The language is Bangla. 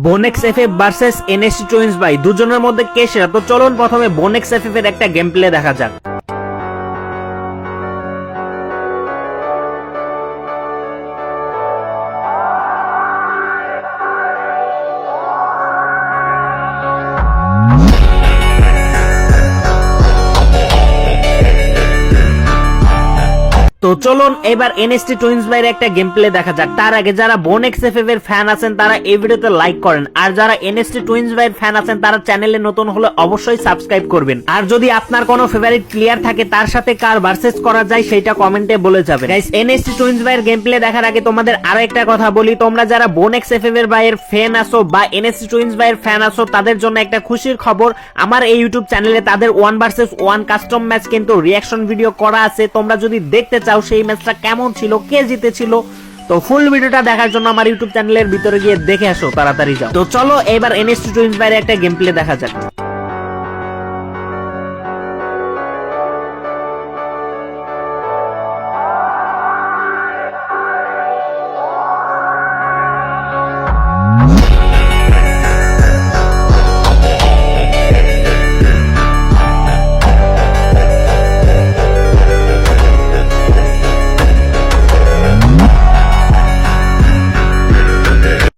বোনেক্স এফএফ ভার্সেস এনএসটি টুইন্স ভাই দুজনের মধ্যে কে সেরা? তো চলুন প্রথমে বোনেক্স এফএফ এর একটা গেম প্লে দেখা যাক। তো চলুন এবার এনএসটি টুইন্স ভাইয়ের একটা গেম প্লে দেখা যাক। তার আগে যারা বোনেক্স এফএফ এর ফ্যান আছেন তারা এই ভিডিওতে লাইক করেন, আর যারা এনএসটি টুইন্স ভাইয়ের ফ্যান আছেন তারা চ্যানেলে নতুন হলে অবশ্যই সাবস্ক্রাইব করবেন। আর যদি আপনার কোনো ফেভারিট প্লেয়ার থাকে তার সাথে কার ভার্সেস করা যায় সেটা কমেন্টে বলে যাবেন। গাইস, এনএসটি টুইন্স ভাইয়ের গেম প্লে দেখার আগে তোমাদের আরো একটা কথা বলি, তোমরা যারা বোনেক্স এফএফ এর ভাইয়ের ফ্যান আছো বা এনএসটি টুইন্স ভাইয়ের ফ্যান আছো তাদের জন্য একটা খুশির খবর, আমার এই ইউটিউব চ্যানেলে তাদের 1 ভার্সেস 1 কাস্টম ম্যাচ কিন্তু রিঅ্যাকশন ভিডিও করা আছে। তোমরা যদি দেখতে চাও সেই ম্যাচটা কেমন ছিল, কে জিতেছিল, তো ফুল ভিডিওটা দেখার জন্য আমার ইউটিউব চ্যানেলের ভিতরে গিয়ে দেখে আসো, তাড়াতাড়ি যাও। তো চলো এবার এনএসটি টুইন্স ভাইয়ের একটা গেম প্লে দেখা যাক।